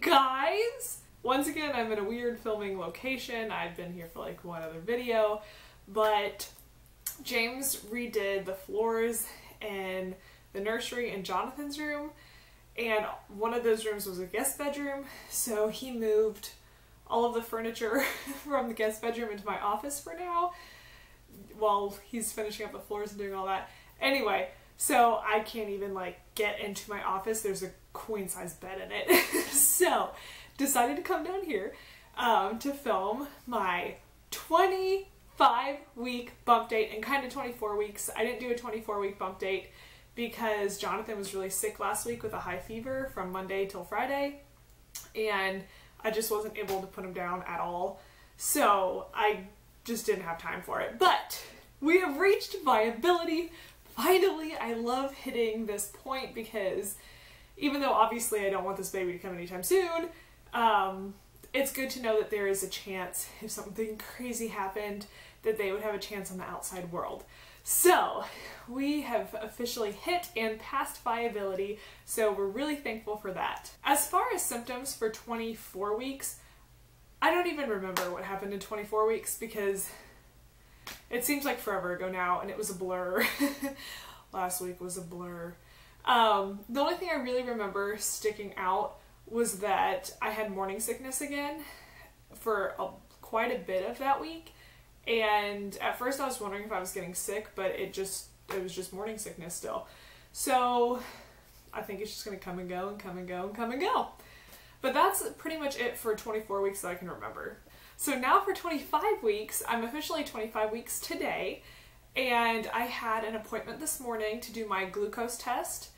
guys! Once again, I'm in a weird filming location. I've been here for like one other video, but James redid the floors in the nursery and Jonathan's room, and one of those rooms was a guest bedroom, so he moved all of the furniture from the guest bedroom into my office for now while he's finishing up the floors and doing all that. Anyway, so I can't even like get into my office. There's a queen size bed in it. So decided to come down here to film my 25-week bump date, and kind of 24 weeks. I didn't do a 24-week bump date because Jonathan was really sick last week with a high fever from Monday till Friday, and I just wasn't able to put him down at all. So I just didn't have time for it. But we have reached viability. Finally, I love hitting this point because even though obviously I don't want this baby to come anytime soon, it's good to know that there is a chance, if something crazy happened, that they would have a chance on the outside world. So we have officially hit and passed viability, so we're really thankful for that. As far as symptoms for 24 weeks, I don't even remember what happened in 24 weeks because it seems like forever ago now, and it was a blur. Last week was a blur. The only thing I really remember sticking out was that I had morning sickness again for quite a bit of that week, and at first I was wondering if I was getting sick, but it was just morning sickness still. So I think it's just gonna come and go and come and go and come and go. But that's pretty much it for 24 weeks that I can remember. So now for 25 weeks, I'm officially 25 weeks today, and I had an appointment this morning to do my glucose test,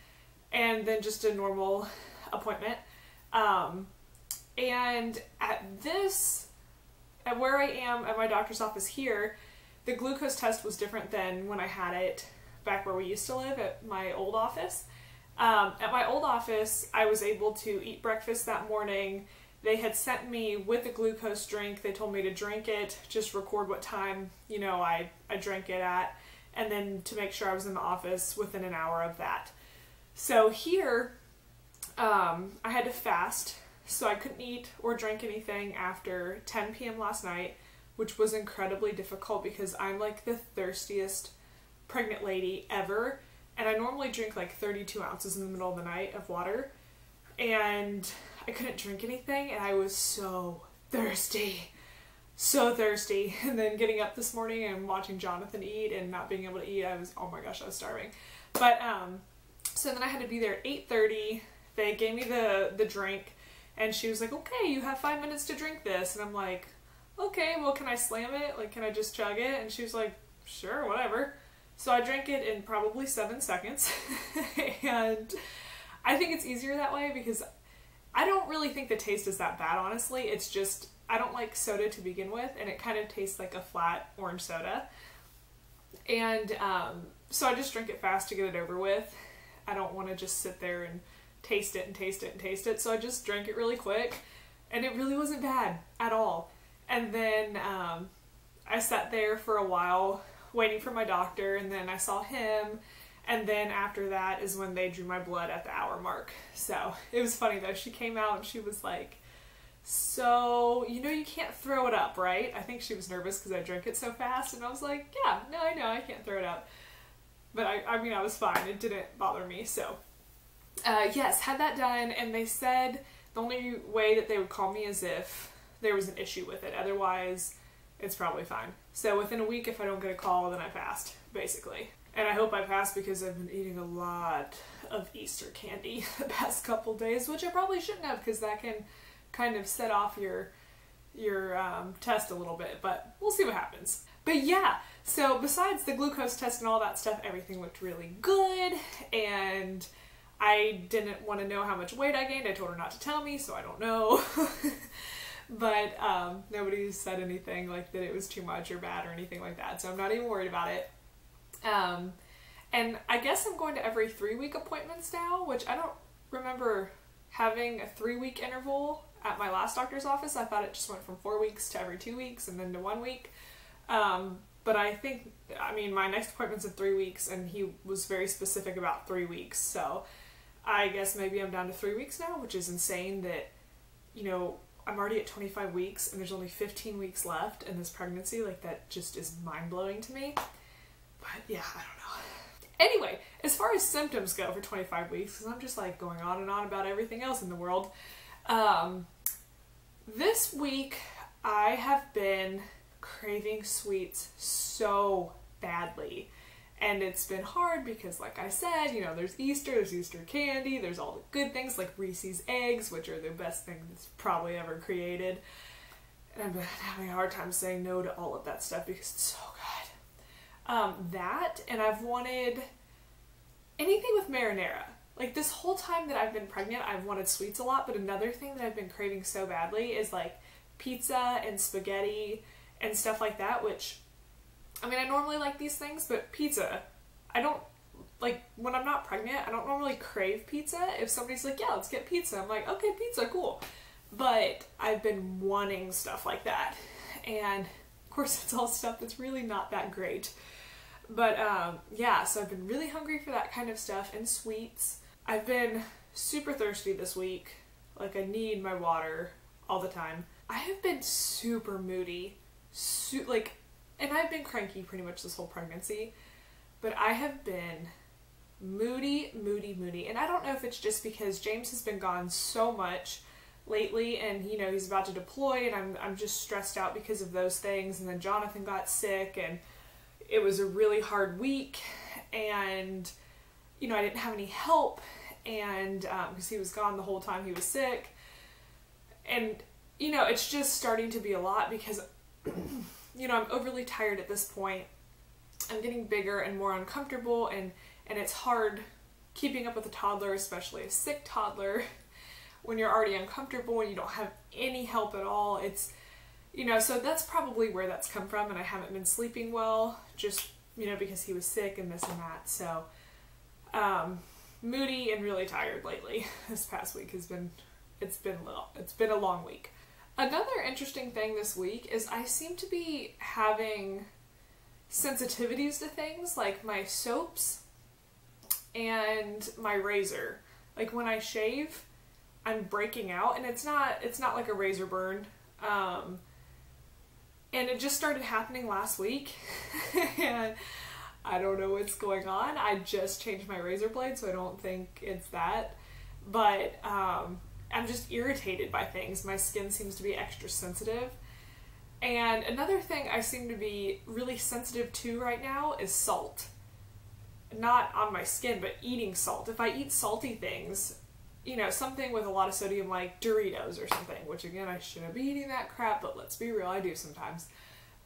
and then just a normal appointment. And at where I am at my doctor's office here, the glucose test was different than when I had it back where we used to live at my old office. At my old office, I was able to eat breakfast that morning. They had sent me with a glucose drink. They told me to drink it, just record what time, you know, I drank it at, and then to make sure I was in the office within an hour of that. So here, I had to fast, so I couldn't eat or drink anything after 10 p.m. last night, which was incredibly difficult because I'm like the thirstiest pregnant lady ever, and I normally drink like 32 ounces in the middle of the night of water, and I couldn't drink anything, and I was so thirsty. So thirsty. And then getting up this morning and watching Jonathan eat and not being able to eat, oh my gosh, I was starving. But, so then I had to be there at 8:30. They gave me the drink, and she was like, okay, you have 5 minutes to drink this. And I'm like, okay, well, can I slam it? Like, can I just chug it? And she was like, sure, whatever. So I drank it in probably 7 seconds. And I think it's easier that way because I don't really think the taste is that bad, honestly. It's just, I don't like soda to begin with, and it kind of tastes like a flat orange soda. And so I just drink it fast to get it over with. I don't want to just sit there and taste it and taste it and taste it. So I just drank it really quick, and it really wasn't bad at all. And then I sat there for a while waiting for my doctor, and then I saw him. And then after that is when they drew my blood at the hour mark. So it was funny though. She came out and she was like, so, you know you can't throw it up, right? I think she was nervous because I drank it so fast. And I was like, yeah, no, I know I can't throw it up. But I mean, I was fine. It didn't bother me. So yes, had that done. And they said the only way that they would call me is if there was an issue with it. Otherwise, it's probably fine. So within a week, if I don't get a call, then I fast, basically. And I hope I pass because I've been eating a lot of Easter candy the past couple days, which I probably shouldn't have because that can kind of set off your test a little bit, but we'll see what happens. But yeah, so besides the glucose test and all that stuff, everything looked really good, and I didn't want to know how much weight I gained. I told her not to tell me, so I don't know. But nobody said anything like that it was too much or bad or anything like that, so I'm not even worried about it. And I guess I'm going to every 3-week appointments now, which I don't remember having a 3-week interval at my last doctor's office. I thought it just went from 4 weeks to every 2 weeks and then to 1 week. But I mean, my next appointment's in 3 weeks, and he was very specific about 3 weeks. So I guess maybe I'm down to 3 weeks now, which is insane that you know, I'm already at 25 weeks and there's only 15 weeks left in this pregnancy. Like, that just is mind-blowing to me. But yeah, I don't know. Anyway, as far as symptoms go for 25 weeks, because I'm just like going on and on about everything else in the world, this week I have been craving sweets so badly. And it's been hard because, like I said, you know, there's Easter candy, there's all the good things like Reese's eggs, which are the best thing that's probably ever created. And I've been having a hard time saying no to all of that stuff because it's so good. That, and I've wanted anything with marinara. Like, this whole time that I've been pregnant, I've wanted sweets a lot, but another thing that I've been craving so badly is like pizza and spaghetti and stuff like that, which, I mean, I normally like these things, but pizza, I don't, like, when I'm not pregnant, I don't normally crave pizza. If somebody's like, yeah, let's get pizza, I'm like, okay, pizza, cool. But I've been wanting stuff like that. And, of course, it's all stuff that's really not that great. But, yeah, so I've been really hungry for that kind of stuff and sweets. I've been super thirsty this week. Like, I need my water all the time. I have been super moody. And I've been cranky pretty much this whole pregnancy, but I have been moody. And I don't know if it's just because James has been gone so much lately and, you know, he's about to deploy and I'm just stressed out because of those things. And then Jonathan got sick and it was a really hard week and, you know, I didn't have any help and because he was gone the whole time he was sick. And, you know, it's just starting to be a lot because you know, I'm overly tired at this point. I'm getting bigger and more uncomfortable and it's hard keeping up with a toddler, especially a sick toddler, when you're already uncomfortable and you don't have any help at all. It's, you know, so that's probably where that's come from, and I haven't been sleeping well, just, you know, because he was sick and this and that. So, moody and really tired lately. This past week has been, it's been a long week. Another interesting thing this week is I seem to be having sensitivities to things like my soaps and my razor. Like, when I shave, I'm breaking out, and it's not like a razor burn. And it just started happening last week. And I don't know what's going on. I just changed my razor blade, so I don't think it's that. But I'm just irritated by things. My skin seems to be extra sensitive. And another thing I seem to be really sensitive to right now is salt. Not on my skin, but eating salt. If I eat salty things, you know, something with a lot of sodium like Doritos or something, which again, I shouldn't be eating that crap, but let's be real, I do sometimes.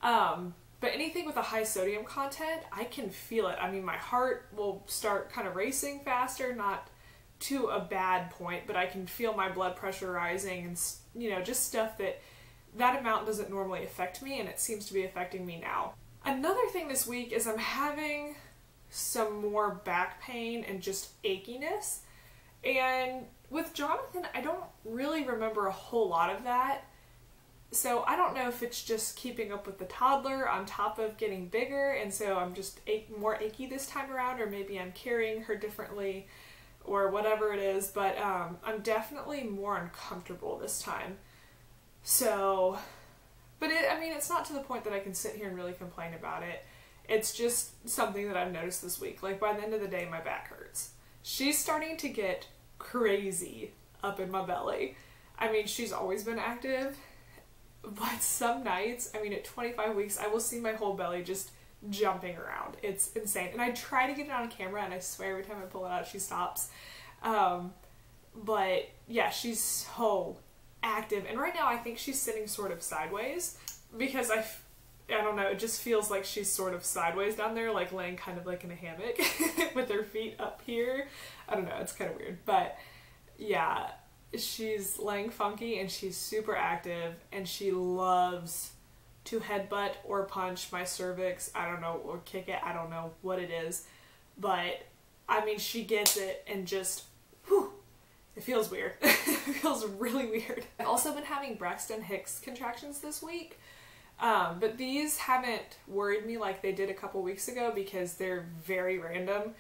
But anything with a high sodium content, I can feel it. I mean, my heart will start kind of racing faster, not to a bad point, but I can feel my blood pressure rising and, you know, just stuff that amount doesn't normally affect me, and it seems to be affecting me now. Another thing this week is I'm having some more back pain and just achiness, and with Jonathan, I don't really remember a whole lot of that, so I don't know if it's just keeping up with the toddler on top of getting bigger, and so I'm just more achy this time around, or maybe I'm carrying her differently, or whatever it is, but I'm definitely more uncomfortable this time. So, but I mean, it's not to the point that I can sit here and really complain about it. It's just something that I've noticed this week. Like, by the end of the day, my back hurts. She's starting to get crazy up in my belly. I mean, she's always been active, but some nights, I mean, at 25 weeks, I will see my whole belly just jumping around. It's insane. And I try to get it on camera, and I swear every time I pull it out, she stops. But yeah, she's so active. And right now, I think she's sitting sort of sideways because I don't know, it just feels like she's sort of sideways down there, like laying kind of like in a hammock with her feet up here. I don't know, it's kind of weird. But yeah, she's laying funky and she's super active and she loves to headbutt or punch my cervix. I don't know, or kick it. I don't know what it is. But I mean, she gets it and just, whew, it feels weird. It feels really weird. I've also been having Braxton Hicks contractions this week. But these haven't worried me like they did a couple weeks ago because they're very random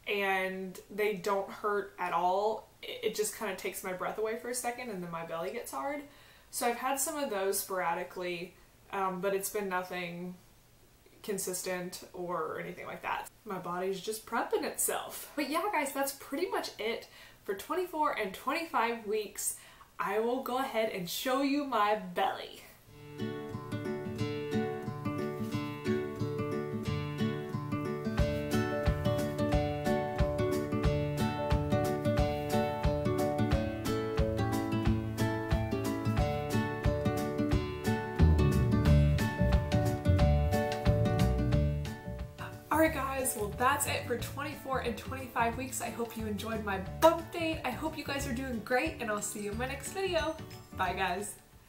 and they don't hurt at all. It just kind of takes my breath away for a second and then my belly gets hard. So I've had some of those sporadically, but it's been nothing consistent or anything like that. My body's just prepping itself. But yeah, guys, that's pretty much it for 24 and 25 weeks. I will go ahead and show you my belly. Alright guys, well that's it for 24 and 25 weeks. I hope you enjoyed my bump date. I hope you guys are doing great, and I'll see you in my next video. Bye guys.